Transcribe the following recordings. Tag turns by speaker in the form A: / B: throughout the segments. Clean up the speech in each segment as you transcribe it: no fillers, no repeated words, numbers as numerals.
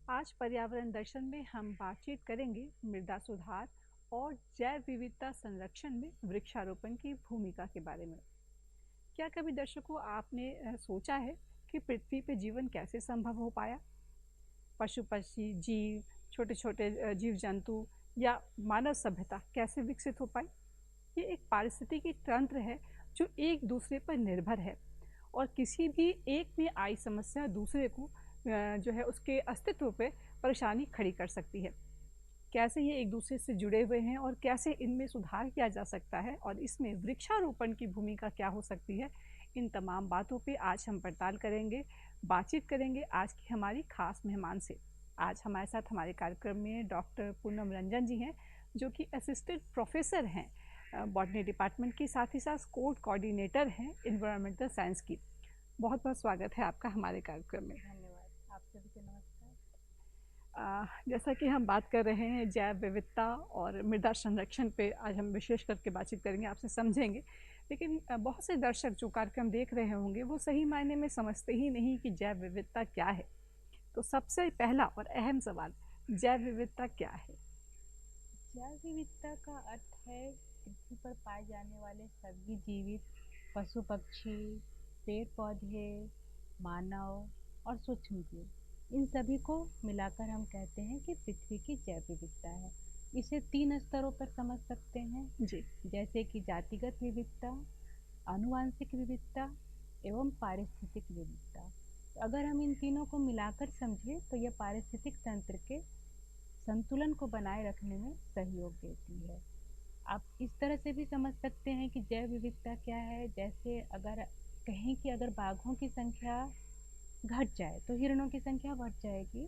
A: आज पर्यावरण दर्शन में हम बातचीत करेंगे मृदा सुधार और जैव विविधता संरक्षण में वृक्षारोपण की भूमिका के बारे में। क्या कभी दर्शकों आपने सोचा है कि पृथ्वी पर जीवन कैसे संभव हो पाया? पशु पक्षी जीव, छोटे छोटे जीव जंतु या मानव सभ्यता कैसे विकसित हो पाई? ये एक पारिस्थितिकी तंत्र है जो एक दूसरे पर निर्भर है और किसी भी एक में आई समस्या दूसरे को जो है उसके अस्तित्व पे परेशानी खड़ी कर सकती है। कैसे ये एक दूसरे से जुड़े हुए हैं और कैसे इनमें सुधार किया जा सकता है और इसमें वृक्षारोपण की भूमिका क्या हो सकती है, इन तमाम बातों पे आज हम पड़ताल करेंगे, बातचीत करेंगे आज की हमारी खास मेहमान से। आज हमारे साथ हमारे कार्यक्रम में डॉक्टर पूनम रंजन जी हैं, जो कि असिस्टेंट प्रोफेसर हैं बॉटनी डिपार्टमेंट की, साथ ही साथ स्कोर कोऑर्डिनेटर हैं इन्वायरमेंटल साइंस की। बहुत बहुत स्वागत है आपका हमारे कार्यक्रम में।
B: धन्यवाद। आप सभी को नमस्कार।
A: जैसा कि हम बात कर रहे हैं जैव विविधता और मृदा संरक्षण पे, आज हम विशेष करके बातचीत करेंगे, आपसे समझेंगे। लेकिन बहुत से दर्शक जो कार्यक्रम देख रहे होंगे वो सही मायने में समझते ही नहीं कि जैव विविधता क्या है। तो सबसे पहला और अहम सवाल, जैव विविधता क्या है?
B: जैव विविधता का अर्थ है पृथ्वी पर पाए जाने वाले सभी जीवित पशु पक्षी, पेड़ पौधे, मानव और सूक्ष्म जीव, इन सभी को मिलाकर हम कहते हैं कि पृथ्वी की जैव विविधता है। इसे 3 स्तरों पर समझ सकते हैं,
A: जी।
B: जैसे कि जातिगत विविधता, आनुवांशिक विविधता एवं पारिस्थितिक विविधता। तो अगर हम इन तीनों को मिलाकर समझें तो यह पारिस्थितिक तंत्र के संतुलन को बनाए रखने में सहयोग देती है। आप इस तरह से भी समझ सकते हैं कि जैव विविधता क्या है। जैसे अगर कहें कि अगर बाघों की संख्या घट जाए तो हिरणों की संख्या बढ़ जाएगी।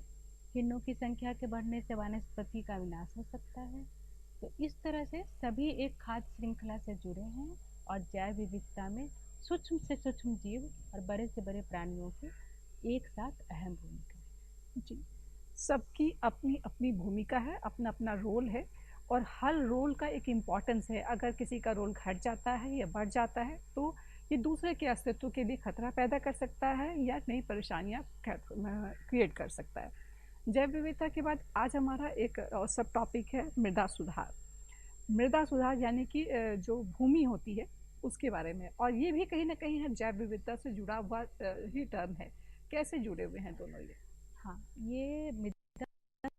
B: हिरणों की संख्या के बढ़ने से वनस्पति का विनाश हो सकता है। तो इस तरह से सभी एक खाद्य श्रृंखला से जुड़े हैं और जैव विविधता में सूक्ष्म से सूक्ष्म जीव और बड़े से बड़े प्राणियों की एक साथ अहम भूमिका है।
A: जी, सबकी अपनी अपनी भूमिका है, अपना अपना रोल है और हर रोल का एक इम्पोर्टेंस है। अगर किसी का रोल घट जाता है या बढ़ जाता है तो ये दूसरे के अस्तित्व के लिए खतरा पैदा कर सकता है या नई परेशानियां क्रिएट कर सकता है। जैव विविधता के बाद आज हमारा एक सब टॉपिक है मृदा सुधार। मृदा सुधार यानी कि जो भूमि होती है उसके बारे में, और ये भी कहीं ना कहीं है जैव विविधता से जुड़ा हुआ ही टर्म है। कैसे जुड़े हुए हैं दोनों ये?
B: हाँ, ये मृदा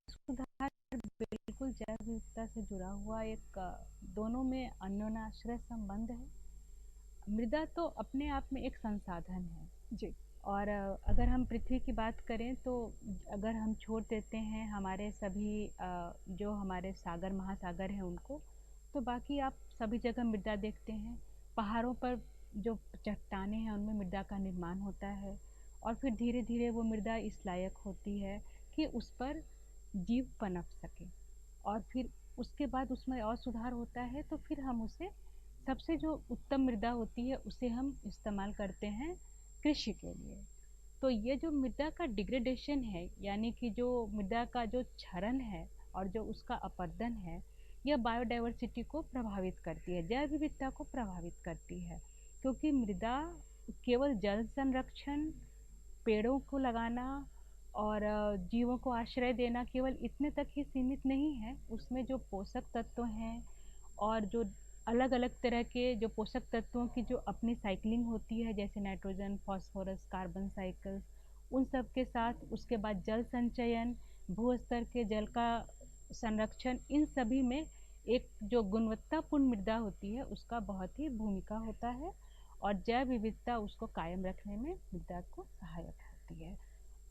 B: सुधार बिल्कुल जैव विविधता से जुड़ा हुआ एक दोनों में अन्योनाश्रय संबंध है। मृदा तो अपने आप में एक संसाधन है।
A: जी।
B: और अगर हम पृथ्वी की बात करें तो अगर हम छोड़ देते हैं हमारे सभी जो हमारे सागर महासागर हैं उनको, तो बाकी आप सभी जगह मृदा देखते हैं। पहाड़ों पर जो चट्टानें हैं उनमें मृदा का निर्माण होता है और फिर धीरे धीरे वो मृदा इस लायक होती है कि उस पर जीव पनप सके। और फिर उसके बाद उसमें और सुधार होता है तो फिर हम उसे सबसे जो उत्तम मृदा होती है उसे हम इस्तेमाल करते हैं कृषि के लिए। तो ये जो मृदा का डिग्रेडेशन है, यानी कि जो मृदा का जो क्षरण है और जो उसका अपरदन है, यह बायोडाइवर्सिटी को प्रभावित करती है, जैव विविधता को प्रभावित करती है। क्योंकि मृदा केवल जल संरक्षण, पेड़ों को लगाना और जीवों को आश्रय देना केवल इतने तक ही सीमित नहीं है। उसमें जो पोषक तत्व हैं और जो अलग अलग तरह के जो पोषक तत्वों की जो अपनी साइक्लिंग होती है, जैसे नाइट्रोजन, फास्फोरस, कार्बन साइकिल्स, उन सब के साथ उसके बाद जल संचयन, भू स्तर के जल का संरक्षण, इन सभी में एक जो गुणवत्तापूर्ण मृदा होती है उसका बहुत ही भूमिका होता है और जैव विविधता उसको कायम रखने में मृदा को सहायक होती है।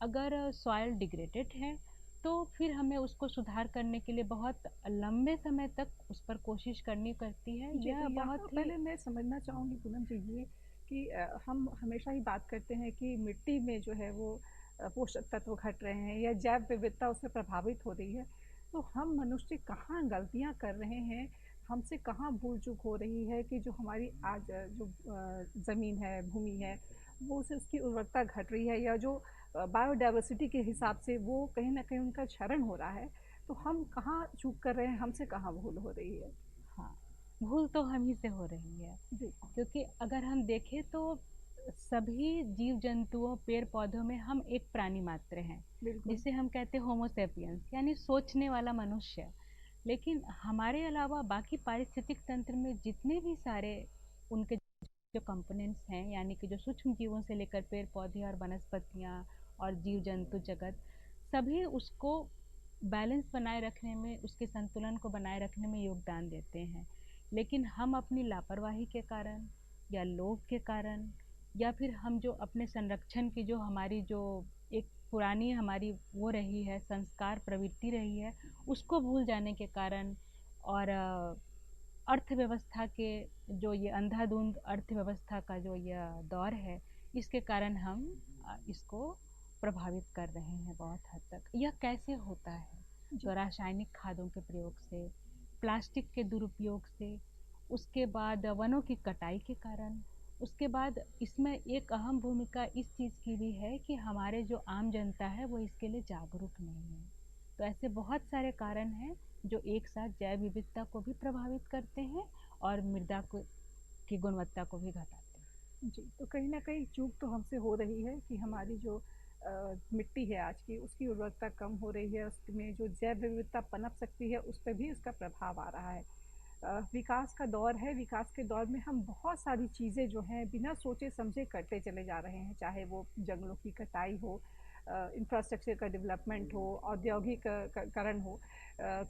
B: अगर सॉइल डिग्रेडेड है तो फिर हमें उसको सुधार करने के लिए बहुत लंबे समय तक उस पर कोशिश करनी पड़ती है।
A: जी, तो
B: यह
A: यहाँ
B: बहुत ही
A: पहले मैं समझना चाहूँगी पूनम जी ये कि हम हमेशा ही बात करते हैं कि मिट्टी में जो है वो पोषक तत्व घट रहे हैं या जैव विविधता उससे प्रभावित हो रही है। तो हम मनुष्य कहाँ गलतियाँ कर रहे हैं, हमसे कहाँ भूल चूक हो रही है कि जो हमारी आज जो ज़मीन है, भूमि है, वो से उसकी उर्वरकता घट रही है या जो बायोडाइवर्सिटी के हिसाब से वो कहीं ना कहीं उनका क्षरण हो रहा है। तो हम कहाँ चूक कर रहे हैं, हमसे कहाँ भूल हो रही है?
B: हाँ, भूल तो हम ही से हो रही है।
A: जी।
B: क्योंकि अगर हम देखें तो सभी जीव जंतुओं पेड़ पौधों में हम एक प्राणी मात्र हैं,
A: बिल्कुल।
B: जिसे हम कहते हैं होमो सेपियंस, यानी सोचने वाला मनुष्य। लेकिन हमारे अलावा बाकी पारिस्थितिक तंत्र में जितने भी सारे उनके जो कंपोनेंट्स हैं, यानी कि जो सूक्ष्म जीवों से लेकर पेड़ पौधे और वनस्पतियाँ और जीव जंतु जगत, सभी उसको बैलेंस बनाए रखने में, उसके संतुलन को बनाए रखने में योगदान देते हैं। लेकिन हम अपनी लापरवाही के कारण या लोभ के कारण, या फिर हम जो अपने संरक्षण की जो हमारी जो एक पुरानी हमारी वो रही है, संस्कार प्रवृत्ति रही है, उसको भूल जाने के कारण, और अर्थव्यवस्था के जो ये अंधाधुंध अर्थव्यवस्था का जो ये दौर है, इसके कारण हम इसको प्रभावित कर रहे हैं बहुत हद तक। यह कैसे होता है?
A: जी।
B: तो रासायनिक खादों के प्रयोग से, प्लास्टिक के दुरुपयोग से, उसके बाद वनों की कटाई के कारण, उसके बाद इसमें एक अहम भूमिका इस चीज़ की भी है कि हमारे जो आम जनता है वो इसके लिए जागरूक नहीं है। तो ऐसे बहुत सारे कारण हैं जो एक साथ जैव विविधता को भी प्रभावित करते हैं और मृदा को की गुणवत्ता को भी घटाते हैं।
A: जी, तो कहीं न कहीं चूक तो हमसे हो रही है कि हमारी जो मिट्टी है आज की, उसकी उर्वरकता कम हो रही है, उसमें जो जैव विविधता पनप सकती है, उस पे भी उसका प्रभाव आ रहा है। विकास का दौर है, विकास के दौर में हम बहुत सारी चीज़ें जो हैं बिना सोचे-समझे करते चले जा रहे हैं, चाहे वो जंगलों की कटाई हो, इंफ्रास्ट्रक्चर का डेवलपमेंट हो, औद्योगिक करण हो,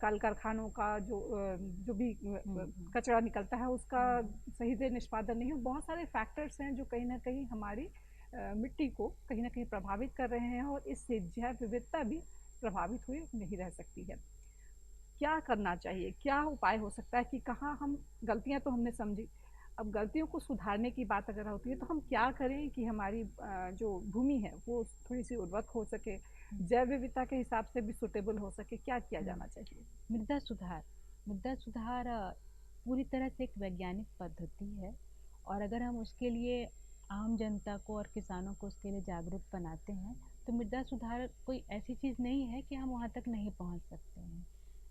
A: कल कारखानों का जो भी
B: हम्म।
A: कचरा निकलता है उसका
B: हम्म।
A: सही से निष्पादन नहीं हो, बहुत सारे फैक्टर्स हैं जो कहीं न कहीं हमारी मिट्टी को कहीं न कहीं प्रभावित कर रहे हैं और इससे जैव विविधता भी प्रभावित हुई नहीं रह सकती है। क्या करना चाहिए? क्या उपाय हो सकता है कि कहाँ हम गलतियाँ तो हमने समझी, अब गलतियों को सुधारने की बात अगर होती है तो हम क्या करें कि हमारी जो भूमि है वो थोड़ी-सी उर्वरक हो सके, जैव विविधता के हिसाब से भी सूटेबल हो सके, क्या किया
B: हम्म।
A: जाना चाहिए?
B: मृदा सुधार, मृदा सुधार पूरी तरह से एक वैज्ञानिक पद्धति है, और अगर हम उसके लिए आम जनता को और किसानों को उसके लिए जागरूक बनाते हैं, तो मृदा सुधार कोई ऐसी चीज़ नहीं है कि हम वहाँ तक नहीं पहुँच सकते हैं।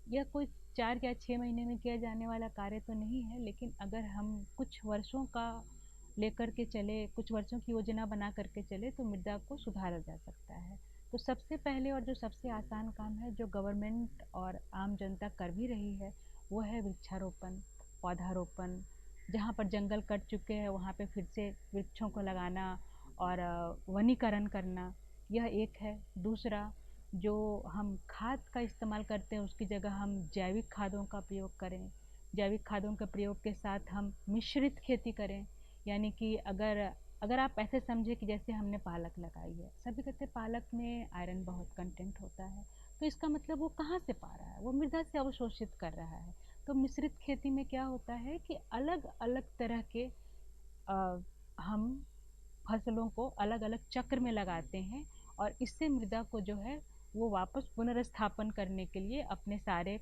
B: यह कोई 4 या 6 महीने में किया जाने वाला कार्य तो नहीं है, लेकिन अगर हम कुछ वर्षों का लेकर के चले, कुछ वर्षों की योजना बना करके चले, तो मृदा को सुधारा जा सकता है। तो सबसे पहले और जो सबसे आसान काम है, जो गवर्नमेंट और आम जनता कर भी रही है, वो है वृक्षारोपण, पौधारोपण। जहाँ पर जंगल कट चुके हैं वहाँ पे फिर से वृक्षों को लगाना और वनीकरण करना, यह एक है। दूसरा, जो हम खाद का इस्तेमाल करते हैं उसकी जगह हम जैविक खादों का प्रयोग करें। जैविक खादों के प्रयोग के साथ हम मिश्रित खेती करें, यानी कि अगर अगर आप ऐसे समझे कि जैसे हमने पालक लगाई है, सभी कहते हैं पालक में आयरन बहुत कंटेंट होता है, तो इसका मतलब वो कहाँ से पा रहा है? वो मृदा से अवशोषित कर रहा है। तो मिश्रित खेती में क्या होता है कि अलग अलग तरह के हम फसलों को अलग अलग चक्र में लगाते हैं, और इससे मृदा को जो है वो वापस पुनर्स्थापन करने के लिए, अपने सारे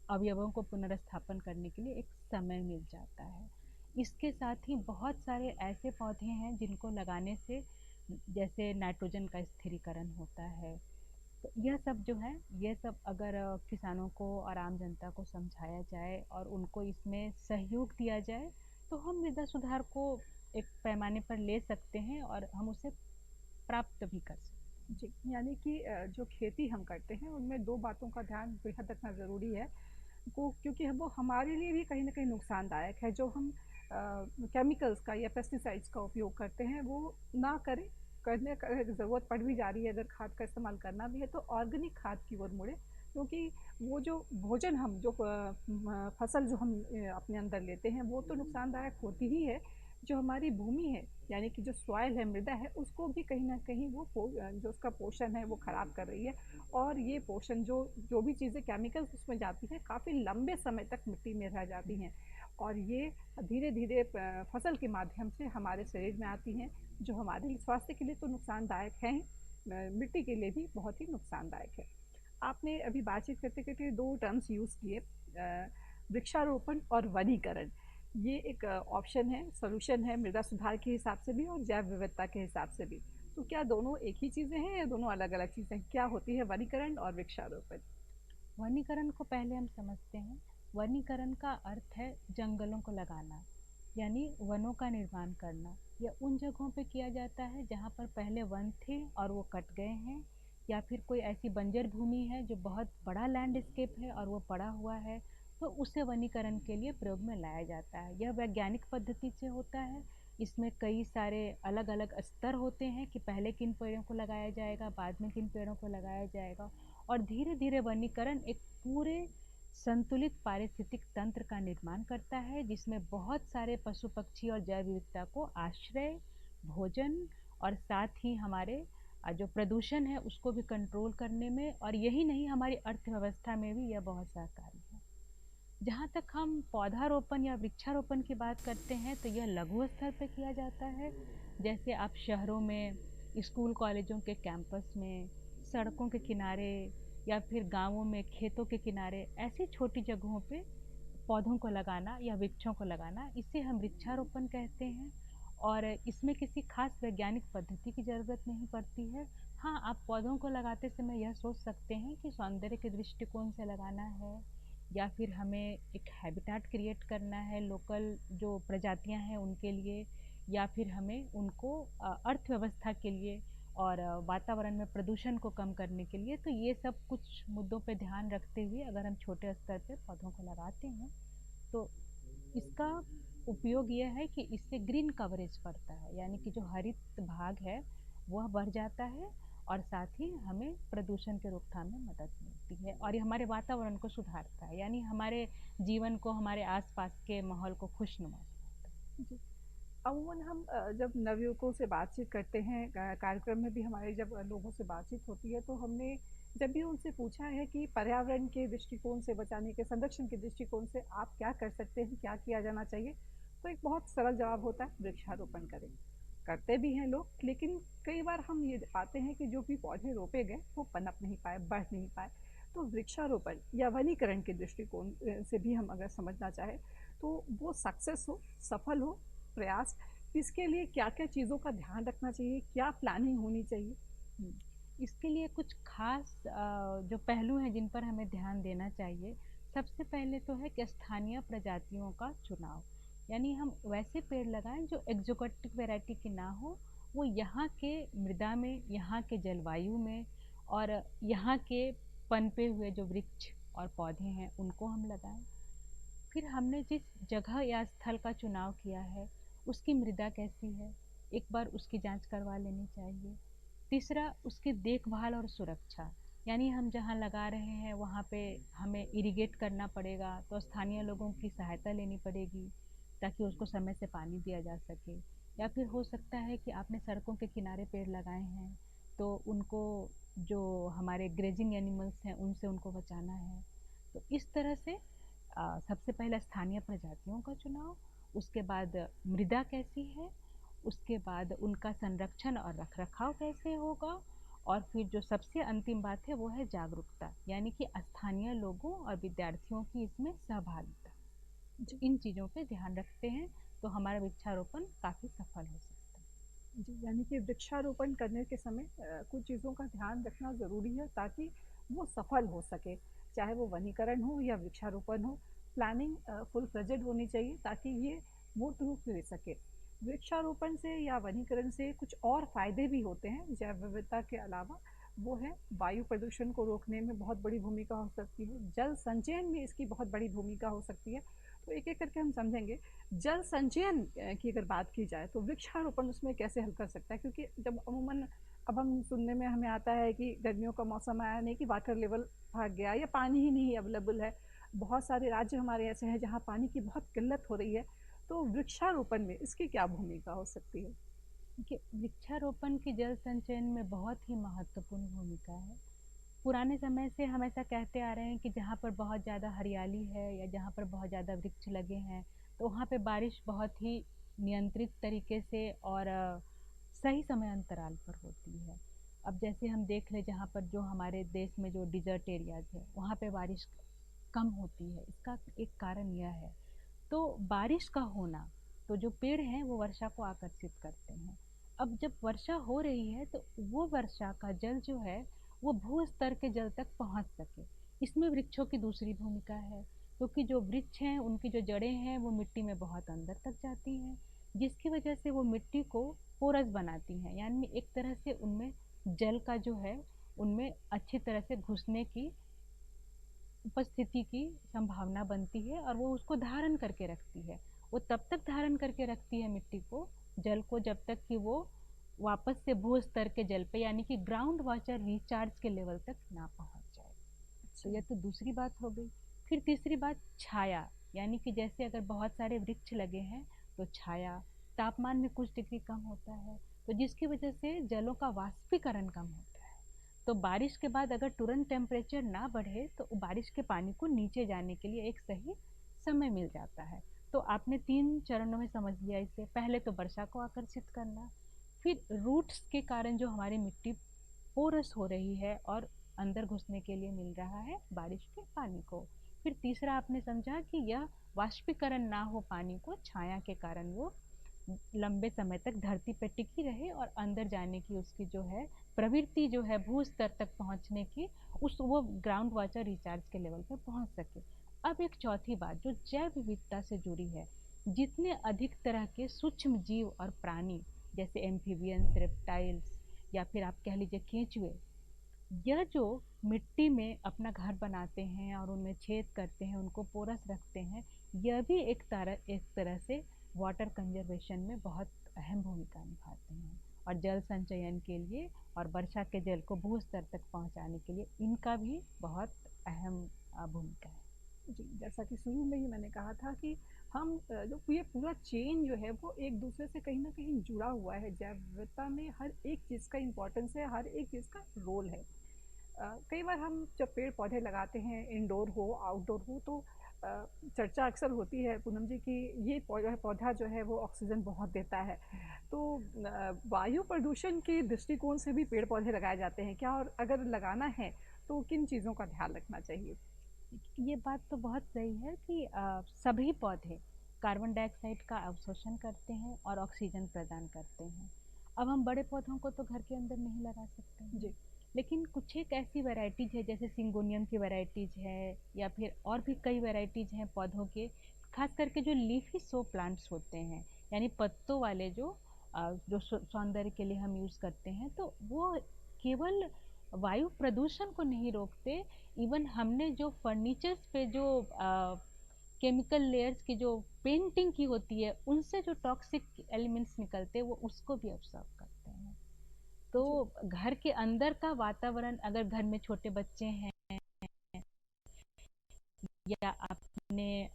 B: अवयवों को पुनर्स्थापन करने के लिए एक समय मिल जाता है। इसके साथ ही बहुत सारे ऐसे पौधे हैं जिनको लगाने से जैसे नाइट्रोजन का स्थिरीकरण होता है। तो यह सब जो है, ये सब अगर किसानों को और आम जनता को समझाया जाए और उनको इसमें सहयोग दिया जाए, तो हम मृदा सुधार को एक पैमाने पर ले सकते हैं और हम उसे प्राप्त भी कर सकते
A: जी, यानी कि जो खेती हम करते हैं उनमें 2 बातों का ध्यान बेहद रखना ज़रूरी है, को क्योंकि वो हमारे लिए भी कहीं न कहीं नुकसानदायक है, जो हम केमिकल्स का या पेस्टिसाइड्स का उपयोग करते हैं वो ना करें, करने का ज़रूरत पड़ भी जा रही है अगर खाद का इस्तेमाल करना भी है तो ऑर्गेनिक खाद की ओर मुड़ें, क्योंकि वो जो भोजन हम जो फसल जो हम अपने अंदर लेते हैं वो तो नुकसानदायक होती ही है, जो हमारी भूमि है यानी कि जो सॉइल है, मृदा है, उसको भी कहीं न कहीं वो जो उसका पोषण है वो ख़राब कर रही है और ये पोषण जो जो भी चीज़ें केमिकल्स उसमें जाती हैं, काफ़ी लंबे समय तक मिट्टी में रह जाती हैं और ये धीरे-धीरे फसल के माध्यम से हमारे शरीर में आती हैं, जो हमारे लिए स्वास्थ्य के लिए तो नुकसानदायक हैं, मिट्टी के लिए भी बहुत ही नुकसानदायक है। आपने अभी बातचीत करते-करते 2 टर्म्स यूज़ किए वृक्षारोपण और वनीकरण। ये एक ऑप्शन है, सॉल्यूशन है मृदा सुधार के हिसाब से भी और जैव विविधता के हिसाब से भी। तो क्या दोनों एक ही चीज़ें हैं या दोनों अलग-अलग चीज़ें हैं? क्या होती है वनीकरण और वृक्षारोपण?
B: हैं। वनीकरण को पहले हम समझते हैं। वनीकरण का अर्थ है जंगलों को लगाना, यानी वनों का निर्माण करना। या उन जगहों पे किया जाता है जहाँ पर पहले वन थे और वो कट गए हैं, या फिर कोई ऐसी बंजर भूमि है जो बहुत बड़ा लैंडस्केप है और वो पड़ा हुआ है, तो उसे वनीकरण के लिए प्रयोग में लाया जाता है। यह वैज्ञानिक पद्धति से होता है। इसमें कई सारे अलग अलग स्तर होते हैं कि पहले किन पेड़ों को लगाया जाएगा, बाद में किन पेड़ों को लगाया जाएगा, और धीरे धीरे वनीकरण एक पूरे संतुलित पारिस्थितिक तंत्र का निर्माण करता है, जिसमें बहुत सारे पशु पक्षी और जैव विविधता को आश्रय, भोजन और साथ ही हमारे जो प्रदूषण है उसको भी कंट्रोल करने में, और यही नहीं हमारी अर्थव्यवस्था में भी यह बहुत सहकारी है। जहाँ तक हम पौधारोपण या वृक्षारोपण की बात करते हैं तो यह लघु स्तर पर किया जाता है। जैसे आप शहरों में, स्कूल कॉलेजों के कैंपस में, सड़कों के किनारे, या फिर गांवों में खेतों के किनारे, ऐसी छोटी जगहों पे पौधों को लगाना या वृक्षों को लगाना, इसे हम वृक्षारोपण कहते हैं। और इसमें किसी खास वैज्ञानिक पद्धति की ज़रूरत नहीं पड़ती है। हाँ, आप पौधों को लगाते समय यह सोच सकते हैं कि सौंदर्य के दृष्टिकोण से लगाना है, या फिर हमें एक हैबिटाट क्रिएट करना है लोकल जो प्रजातियां हैं उनके लिए, या फिर हमें उनको अर्थव्यवस्था के लिए और वातावरण में प्रदूषण को कम करने के लिए। तो ये सब कुछ मुद्दों पे ध्यान रखते हुए अगर हम छोटे स्तर पे पौधों को लगाते हैं तो इसका उपयोग यह है कि इससे ग्रीन कवरेज बढ़ता है, यानी कि जो हरित भाग है वह बढ़ जाता है, और साथ ही हमें प्रदूषण के रोकथाम में मदद मिलती है, और ये हमारे वातावरण को सुधारता है, यानी हमारे जीवन को, हमारे आसपास के माहौल को खुशनुमा बनाता
A: जी। अमूमन हम जब नवयुवकों से बातचीत करते हैं, कार्यक्रम में भी हमारे जब लोगों से बातचीत होती है, तो हमने जब भी उनसे पूछा है कि पर्यावरण के दृष्टिकोण से, बचाने के, संरक्षण के दृष्टिकोण से आप क्या कर सकते हैं, क्या किया जाना चाहिए, तो एक बहुत सरल जवाब होता है, वृक्षारोपण करें। करते भी हैं लोग, लेकिन कई बार हम ये पाते हैं कि जो भी पौधे रोपे गए वो पनप नहीं पाए, बढ़ नहीं पाए। तो वृक्षारोपण या वनीकरण के दृष्टिकोण से भी हम अगर समझना चाहें, तो वो सक्सेस हो, सफल हो प्रयास, इसके लिए क्या-क्या चीज़ों का ध्यान रखना चाहिए? क्या प्लानिंग होनी चाहिए?
B: है। इसके लिए कुछ खास जो पहलू हैं जिन पर हमें ध्यान देना चाहिए। सबसे पहले तो है कि स्थानीय प्रजातियों का चुनाव, यानी हम वैसे पेड़ लगाएं जो एक्जोटिक वैरायटी की ना हो, वो यहाँ के मृदा में, यहाँ के जलवायु में, और यहाँ के पनपे हुए जो वृक्ष और पौधे हैं उनको हम लगाएं। फिर हमने जिस जगह या स्थल का चुनाव किया है उसकी मृदा कैसी है, एक बार उसकी जांच करवा लेनी चाहिए। तीसरा, उसकी देखभाल और सुरक्षा, यानी हम जहाँ लगा रहे हैं वहाँ पे हमें इरिगेट करना पड़ेगा, तो स्थानीय लोगों की सहायता लेनी पड़ेगी ताकि उसको समय से पानी दिया जा सके। या फिर हो सकता है कि आपने सड़कों के किनारे पेड़ लगाए हैं तो उनको, जो हमारे ग्रेजिंग एनिमल्स हैं उनसे उनको बचाना है। तो इस तरह से सबसे पहले स्थानीय प्रजातियों का चुनाव, उसके बाद मृदा कैसी है, उसके बाद उनका संरक्षण और रखरखाव कैसे होगा, और फिर जो सबसे अंतिम बात है वो है जागरूकता, यानी कि स्थानीय लोगों और विद्यार्थियों की इसमें सहभागिता।
A: जी।
B: इन चीज़ों पे ध्यान रखते हैं तो हमारा वृक्षारोपण काफ़ी सफल हो सकता है।
A: जी, यानी कि वृक्षारोपण करने के समय कुछ चीज़ों का ध्यान रखना ज़रूरी है ताकि वो सफल हो सके, चाहे वो वनीकरण हो या वृक्षारोपण हो। प्लानिंग फुल फ्लेजेड होनी चाहिए ताकि ये मूर्त रूप ले सके। वृक्षारोपण से या वनीकरण से कुछ और फ़ायदे भी होते हैं जैव विविधता के अलावा, वो है वायु प्रदूषण को रोकने में बहुत बड़ी भूमिका हो सकती है, जल संचयन में इसकी बहुत बड़ी भूमिका हो सकती है। तो एक-एक करके हम समझेंगे। जल संचयन की अगर बात की जाए तो वृक्षारोपण उसमें कैसे हल कर सकता है? क्योंकि जब अमूमन अब हम सुनने में हमें आता है कि गर्मियों का मौसम आया नहीं कि वाटर लेवल भाग गया या पानी ही नहीं अवेलेबल है। बहुत सारे राज्य हमारे ऐसे हैं जहाँ पानी की बहुत किल्लत हो रही है। तो वृक्षारोपण में इसकी क्या भूमिका हो सकती है?
B: कि वृक्षारोपण की जल संचयन में बहुत ही महत्वपूर्ण भूमिका है। पुराने समय से हम ऐसा कहते आ रहे हैं कि जहाँ पर बहुत ज़्यादा हरियाली है या जहाँ पर बहुत ज़्यादा वृक्ष लगे हैं तो वहाँ पे बारिश बहुत ही नियंत्रित तरीके से और सही समय अंतराल पर होती है। अब जैसे हम देख लें, जहाँ पर जो हमारे देश में जो डिजर्ट एरियाज है वहाँ पे बारिश कम होती है, इसका एक कारण यह है। तो बारिश का होना, तो जो पेड़ हैं वो वर्षा को आकर्षित करते हैं। अब जब वर्षा हो रही है तो वो वर्षा का जल जो है वो भू स्तर के जल तक पहुंच सके, इसमें वृक्षों की दूसरी भूमिका है, क्योंकि जो वृक्ष हैं उनकी जो जड़ें हैं वो मिट्टी में बहुत अंदर तक जाती हैं, जिसकी वजह से वो मिट्टी को पोरस बनाती हैं, यानी एक तरह से उनमें जल का जो है उनमें अच्छी तरह से घुसने की उपस्थिति की संभावना बनती है और वो उसको धारण करके रखती है। वो तब तक धारण करके रखती है मिट्टी को, जल को, जब तक कि वो वापस से भू स्तर के जल पे यानी कि ग्राउंड वाटर रिचार्ज के लेवल तक ना पहुंच जाए। तो
A: अच्छा।
B: यह तो दूसरी बात हो गई। फिर तीसरी बात छाया, यानी कि जैसे अगर बहुत सारे वृक्ष लगे हैं तो छाया, तापमान में कुछ डिग्री कम होता है, तो जिसकी वजह से जलों का वाष्पीकरण कम होता है। तो बारिश के बाद अगर तुरंत टेम्परेचर ना बढ़े तो बारिश के पानी को नीचे जाने के लिए एक सही समय मिल जाता है। तो आपने 3 चरणों में समझ लिया इसे। पहले तो वर्षा को आकर्षित करना, फिर रूट्स के कारण जो हमारी मिट्टी पोरस हो रही है और अंदर घुसने के लिए मिल रहा है बारिश के पानी को, फिर तीसरा आपने समझा कि यह वाष्पीकरण ना हो पानी को, छाया के कारण वो लंबे समय तक धरती पर टिकी रहे और अंदर जाने की उसकी जो है प्रवृत्ति जो है भू स्तर तक पहुंचने की, उस वो ग्राउंड वाटर रिचार्ज के लेवल पर पहुंच सके। अब एक चौथी बात जो जैव विविधता से जुड़ी है, जितने अधिक तरह के सूक्ष्म जीव और प्राणी जैसे एम्फीबियंस, रेप्टाइल्स या फिर आप कह लीजिए केंचुए, यह जो मिट्टी में अपना घर बनाते हैं और उनमें छेद करते हैं, उनको पोरस रखते हैं, यह भी एक तरह से वाटर कंजर्वेशन में बहुत अहम भूमिका निभाते हैं। और जल संचयन के लिए और वर्षा के जल को भू स्तर तक पहुंचाने के लिए इनका भी बहुत अहम भूमिका है।
A: जी, जैसा कि शुरू में ही मैंने कहा था कि हम जो ये पूरा चेन जो है वो एक दूसरे से कहीं न कहीं जुड़ा हुआ है। जैव विविधता में हर एक चीज़ का इम्पोर्टेंस है, हर एक चीज़ का रोल है। कई बार हम जब पेड़-पौधे लगाते हैं, इंडोर हो, आउटडोर हो, तो चर्चा अक्सर होती है पूनम जी कि ये पौधा जो है वो ऑक्सीजन बहुत देता है। तो वायु प्रदूषण के दृष्टिकोण से भी पेड़-पौधे लगाए जाते हैं क्या? और अगर लगाना है, तो किन चीज़ों का ध्यान रखना चाहिए?
B: ये बात तो बहुत सही है कि सभी पौधे कार्बन डाइऑक्साइड का अवशोषण करते हैं और ऑक्सीजन प्रदान करते हैं। अब हम बड़े पौधों को तो घर के अंदर नहीं लगा सकते हैं,
A: जी।
B: लेकिन कुछ एक ऐसी वैरायटीज है जैसे सिंगोनियम की वैरायटीज है या फिर और भी कई वैरायटीज हैं पौधों के, खास करके जो लीफी सो प्लांट्स होते हैं, यानी पत्तों वाले जो सौंदर्य के लिए हम यूज करते हैं, तो वो केवल वायु प्रदूषण को नहीं रोकते, इवन हमने जो फर्नीचर्स पे जो केमिकल लेयर्स की जो पेंटिंग की होती है उनसे जो टॉक्सिक एलिमेंट्स निकलते हैं वो उसको भी ऑब्जॉर्व करते हैं। तो
A: जी।
B: घर के अंदर का वातावरण, अगर घर में छोटे बच्चे हैं या आपने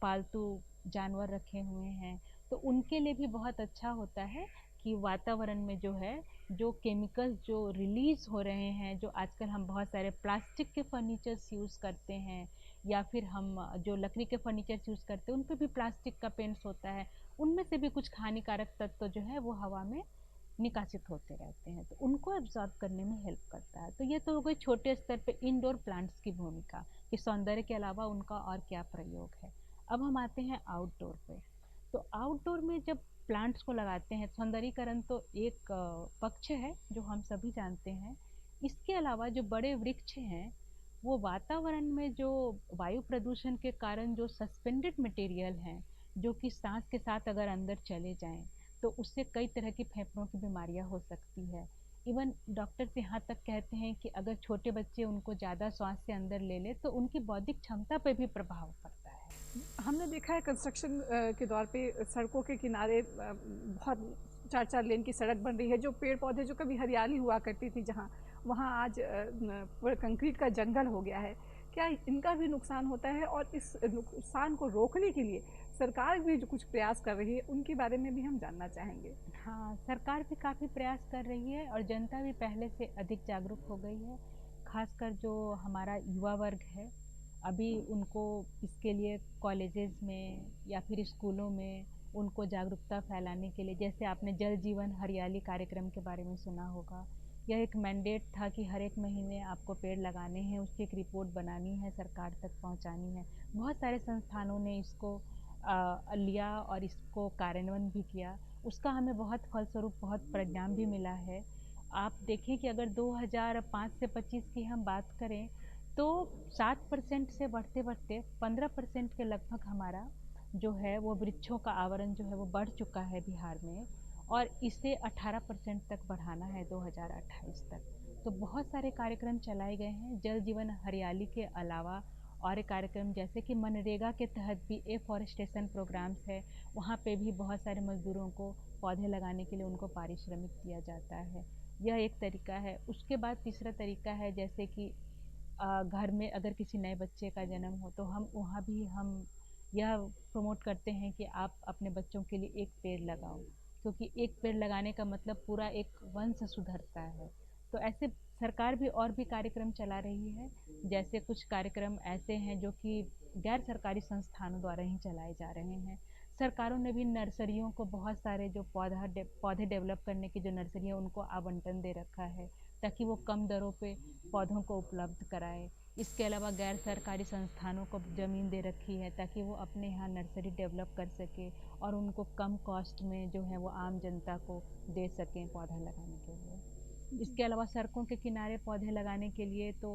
B: पालतू जानवर रखे हुए हैं, तो उनके लिए भी बहुत अच्छा होता है कि वातावरण में जो है जो केमिकल्स जो रिलीज हो रहे हैं, जो आजकल हम बहुत सारे प्लास्टिक के फर्नीचर्स यूज करते हैं या फिर हम जो लकड़ी के फर्नीचर्स यूज करते हैं उन पे भी प्लास्टिक का पेंट्स होता है, उनमें से भी कुछ हानिकारक तत्व जो है वो हवा में निकासित होते रहते हैं, तो उनको एब्जॉर्ब करने में हेल्प करता है। तो ये तो हो गई छोटे स्तर पे इंडोर प्लांट्स की भूमिका कि सौंदर्य के अलावा उनका और क्या प्रयोग है। अब हम आते हैं आउटडोर पे। तो आउटडोर में जब प्लांट्स को लगाते हैं, सौंदर्यीकरण तो एक पक्ष है जो हम सभी जानते हैं। इसके अलावा जो बड़े वृक्ष हैं वो वातावरण में जो वायु प्रदूषण के कारण जो सस्पेंडेड मटेरियल हैं, जो कि सांस के साथ अगर अंदर चले जाएं तो उससे कई तरह की फेफड़ों की बीमारियां हो सकती है। इवन डॉक्टर्स यहाँ तक कहते हैं कि अगर छोटे बच्चे उनको ज़्यादा श्वास से अंदर ले ले तो उनकी बौद्धिक क्षमता पे भी प्रभाव पड़ता है।
A: हमने देखा है कंस्ट्रक्शन के दौर पे सड़कों के किनारे बहुत 4-4 लेन की सड़क बन रही है, जो पेड़-पौधे जो कभी हरियाली हुआ करती थी जहाँ, वहाँ आज पूरा कंक्रीट का जंगल हो गया है। क्या इनका भी नुकसान होता है? और इस नुकसान को रोकने के लिए सरकार भी जो कुछ प्रयास कर रही है, उनके बारे में भी हम जानना चाहेंगे।
B: हाँ, सरकार भी काफ़ी प्रयास कर रही है और जनता भी पहले से अधिक जागरूक हो गई है। खासकर जो हमारा युवा वर्ग है, अभी उनको इसके लिए कॉलेजेस में या फिर स्कूलों में उनको जागरूकता फैलाने के लिए, जैसे आपने जल जीवन हरियाली कार्यक्रम के बारे में सुना होगा, यह एक मैंडेट था कि हर एक महीने आपको पेड़ लगाने हैं, उसकी एक रिपोर्ट बनानी है, सरकार तक पहुंचानी है। बहुत सारे संस्थानों ने इसको लिया और इसको कार्यान्वयन भी किया। उसका हमें बहुत फलस्वरूप बहुत परिणाम भी मिला है। आप देखें कि अगर 2005 से 25 की हम बात करें तो 7% से बढ़ते बढ़ते 15% के लगभग हमारा जो है वो वृक्षों का आवरण जो है वो बढ़ चुका है बिहार में, और इसे 18% तक बढ़ाना है 2028 तक। तो बहुत सारे कार्यक्रम चलाए गए हैं जल जीवन हरियाली के अलावा। और एक कार्यक्रम जैसे कि मनरेगा के तहत भी एफॉरेस्टेशन प्रोग्राम्स है, वहाँ पे भी बहुत सारे मजदूरों को पौधे लगाने के लिए उनको पारिश्रमिक दिया जाता है। यह एक तरीका है। उसके बाद तीसरा तरीका है, जैसे कि घर में अगर किसी नए बच्चे का जन्म हो तो हम वहाँ भी हम यह प्रमोट करते हैं कि आप अपने बच्चों के लिए एक पेड़ लगाओ, क्योंकि एक पेड़ लगाने का मतलब पूरा एक वंश सुधरता है। तो ऐसे सरकार भी और भी कार्यक्रम चला रही है। जैसे कुछ कार्यक्रम ऐसे हैं जो कि गैर सरकारी संस्थानों द्वारा ही चलाए जा रहे हैं। सरकारों ने भी नर्सरियों को बहुत सारे जो पौधे डेवलप करने की जो नर्सरी है उनको आवंटन दे रखा है, ताकि वो कम दरों पे पौधों को उपलब्ध कराए। इसके अलावा गैर सरकारी संस्थानों को ज़मीन दे रखी है ताकि वो अपने यहाँ नर्सरी डेवलप कर सके और उनको कम कॉस्ट में जो है वो आम जनता को दे सकें पौधा लगाने के लिए।
A: जी।
B: इसके अलावा सड़कों के किनारे पौधे लगाने के लिए तो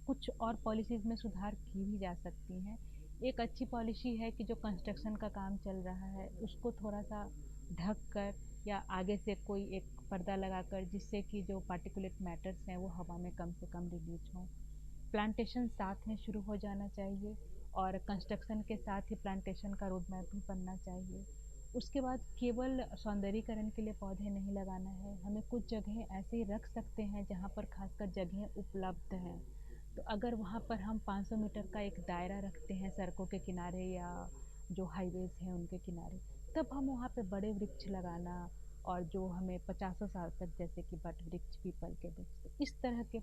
B: कुछ और पॉलिसीज़ में सुधार की भी जा सकती हैं। एक अच्छी पॉलिसी है कि जो कंस्ट्रक्शन का काम चल रहा है उसको थोड़ा सा ढक कर या आगे से कोई एक पर्दा लगाकर, जिससे कि जो पार्टिकुलेट मैटर्स हैं वो हवा में कम से कम रिलीज हों। प्लांटेशन साथ में शुरू हो जाना चाहिए, और कंस्ट्रक्शन के साथ ही प्लांटेशन का रोड मैप भी बनना चाहिए। उसके बाद केवल सौंदर्यीकरण के लिए पौधे नहीं लगाना है, हमें कुछ जगह ऐसे ही रख सकते हैं जहाँ पर खासकर जगह उपलब्ध हैं। तो अगर वहाँ पर हम 500 मीटर का एक दायरा रखते हैं सड़कों के किनारे या जो हाईवेज हैं उनके किनारे, तब हम वहाँ पे बड़े वृक्ष लगाना, और जो हमें 50 साल तक, जैसे कि बट वृक्ष, पीपल के वृक्ष, तो इस तरह के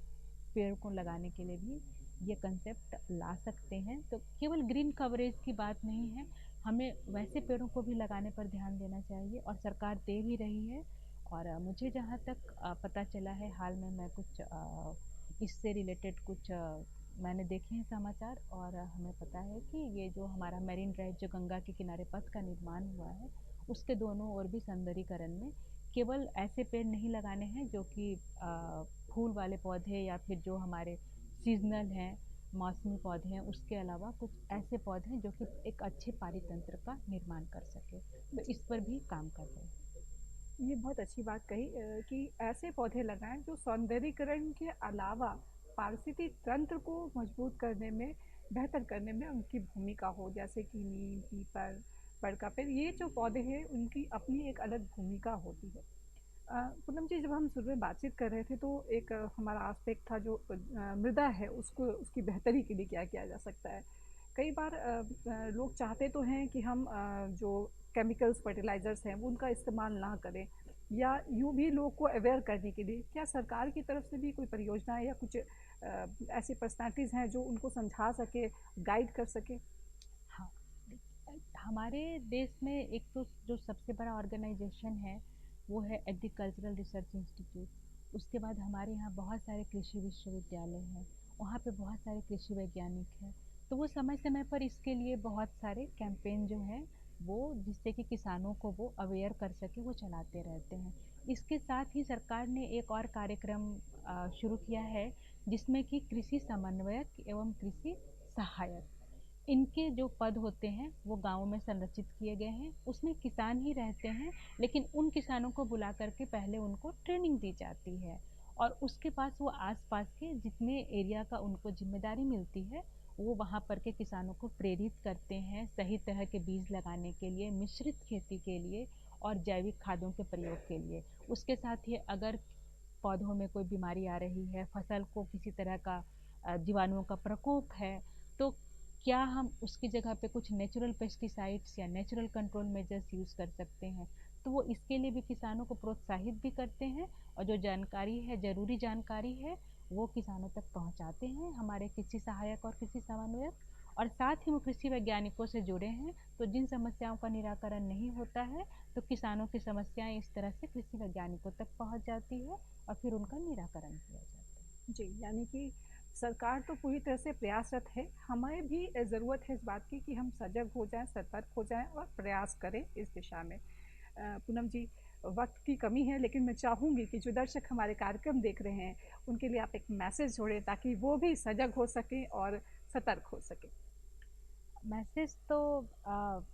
B: पेड़ को लगाने के लिए भी ये कंसेप्ट ला सकते हैं। तो केवल ग्रीन कवरेज की बात नहीं है, हमें वैसे पेड़ों को भी लगाने पर ध्यान देना चाहिए, और सरकार दे भी रही है। और मुझे जहाँ तक पता चला है, हाल में मैं कुछ इससे रिलेटेड कुछ मैंने देखे हैं समाचार, और हमें पता है कि ये जो हमारा मेरीन ड्राइव जो गंगा के किनारे पथ का निर्माण हुआ है, उसके दोनों ओर भी सौंदर्यीकरण में केवल ऐसे पेड़ नहीं लगाने हैं जो कि फूल वाले पौधे या फिर जो हमारे सीजनल हैं, मौसमी पौधे हैं, उसके अलावा कुछ ऐसे पौधे हैं जो कि एक अच्छे पारितंत्र का निर्माण कर सके। तो
A: जी,
B: इस पर भी काम कर रहे हैं।
A: ये बहुत अच्छी बात कही कि ऐसे पौधे लगाएं जो सौंदर्यीकरण के अलावा पारिस्थितिक तंत्र को मजबूत करने में, बेहतर करने में उनकी भूमिका हो, जैसे कि नीम, पीपल, बड़ का पेड़। ये जो पौधे हैं उनकी अपनी एक अलग भूमिका होती है। पूनम जी, जब हम शुरू में बातचीत कर रहे थे तो एक हमारा आस्पेक्ट था जो मृदा है उसको, उसकी बेहतरी के लिए क्या किया जा सकता है। कई बार लोग चाहते तो हैं कि हम जो केमिकल्स फर्टिलाइजर्स हैं वो उनका इस्तेमाल ना करें, या यूँ भी लोग को अवेयर करने के लिए क्या सरकार की तरफ से भी कोई परियोजना है या कुछ ऐसी पर्सनालिटीज़ हैं जो उनको समझा सके, गाइड कर सके।
B: हाँ, हमारे देश में एक तो जो सबसे बड़ा ऑर्गेनाइजेशन है वो है एग्रीकल्चरल रिसर्च इंस्टीट्यूट। उसके बाद हमारे यहाँ बहुत सारे कृषि विश्वविद्यालय हैं, वहाँ पे बहुत सारे कृषि वैज्ञानिक हैं। तो वो समय समय पर इसके लिए बहुत सारे कैंपेन जो है वो, जिससे कि किसानों को वो अवेयर कर सके, वो चलाते रहते हैं। इसके साथ ही सरकार ने एक और कार्यक्रम शुरू किया है, जिसमें कि कृषि समन्वयक एवं कृषि सहायक, इनके जो पद होते हैं वो गाँव में संरचित किए गए हैं। उसमें किसान ही रहते हैं, लेकिन उन किसानों को बुला करके पहले उनको ट्रेनिंग दी जाती है, और उसके पास वो आसपास के जितने एरिया का उनको जिम्मेदारी मिलती है, वो वहाँ पर के किसानों को प्रेरित करते हैं सही तरह के बीज लगाने के लिए, मिश्रित खेती के लिए, और जैविक खादों के प्रयोग के लिए। उसके साथ ही अगर पौधों में कोई बीमारी आ रही है, फसल को किसी तरह का जीवाणुओं का प्रकोप है, तो क्या हम उसकी जगह पे कुछ नेचुरल पेस्टिसाइड्स या नेचुरल कंट्रोल मेजर्स यूज़ कर सकते हैं। तो वो इसके लिए भी किसानों को प्रोत्साहित भी करते हैं, और जो जानकारी है, ज़रूरी जानकारी है, वो किसानों तक पहुंचाते हैं हमारे कृषि सहायक और कृषि समन्वयक। और साथ ही वो कृषि वैज्ञानिकों से जुड़े हैं, तो जिन समस्याओं का निराकरण नहीं होता है, तो किसानों की समस्याएं इस तरह से कृषि वैज्ञानिकों तक पहुंच जाती है, और फिर उनका निराकरण किया जाता है।
A: जी, यानी कि सरकार तो पूरी तरह से प्रयासरत है, हमें भी ज़रूरत है इस बात की कि हम सजग हो जाएं, सतर्क हो जाएं और प्रयास करें इस दिशा में। पूनम जी, वक्त की कमी है लेकिन मैं चाहूँगी कि जो दर्शक हमारे कार्यक्रम देख रहे हैं उनके लिए आप एक मैसेज छोड़ें ताकि वो भी सजग हो सकें और सतर्क हो सकें।
B: मैसेज तो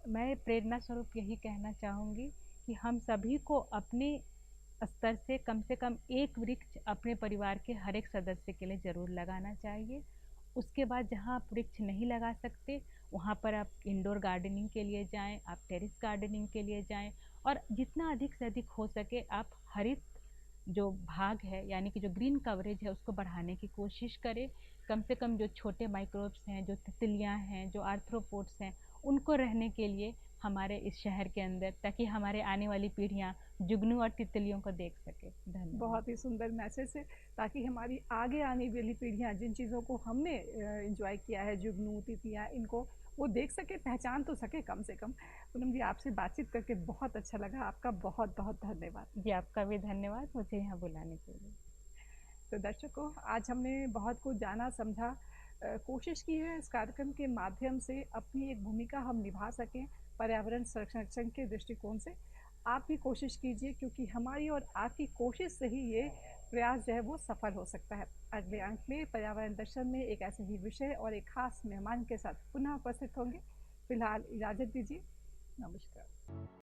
B: मैं प्रेरणा स्वरूप यही कहना चाहूँगी कि हम सभी को अपने स्तर से कम एक वृक्ष अपने परिवार के हर एक सदस्य के लिए जरूर लगाना चाहिए। उसके बाद जहाँ आप वृक्ष नहीं लगा सकते, वहाँ पर आप इंडोर गार्डनिंग के लिए जाएं, आप टेरेस गार्डनिंग के लिए जाएं, और जितना अधिक से अधिक हो सके आप हरित जो भाग है यानी कि जो ग्रीन कवरेज है उसको बढ़ाने की कोशिश करें। कम से कम जो छोटे माइक्रोब्स हैं, जो तितलियां हैं, जो आर्थ्रोपोड्स हैं, उनको रहने के लिए हमारे इस शहर के अंदर, ताकि हमारे आने वाली पीढ़ियां जुगनू और तितलियों को देख सके। धन्यवाद।
A: बहुत ही सुंदर मैसेज है, ताकि हमारी आगे आने वाली पीढ़ियां जिन चीज़ों को हमने एंजॉय किया है, जुगनू तितलियां, इनको वो देख सके, पहचान तो सके कम से कम। पूनम जी, आपसे बातचीत करके बहुत अच्छा लगा। आपका बहुत बहुत धन्यवाद।
B: जी, आपका भी धन्यवाद मुझे यहाँ बुलाने के लिए।
A: तो दर्शकों, आज हमने बहुत कुछ जाना समझा। कोशिश की है इस कार्यक्रम के माध्यम से अपनी एक भूमिका हम निभा सकें पर्यावरण संरक्षण के दृष्टिकोण से। आप भी कोशिश कीजिए, क्योंकि हमारी और आपकी कोशिश से ही ये प्रयास जो है वो सफल हो सकता है। अगले अंक में पर्यावरण दर्शन में एक ऐसे ही विषय और एक खास मेहमान के साथ पुनः उपस्थित होंगे। फिलहाल इजाज़त दीजिए। नमस्कार।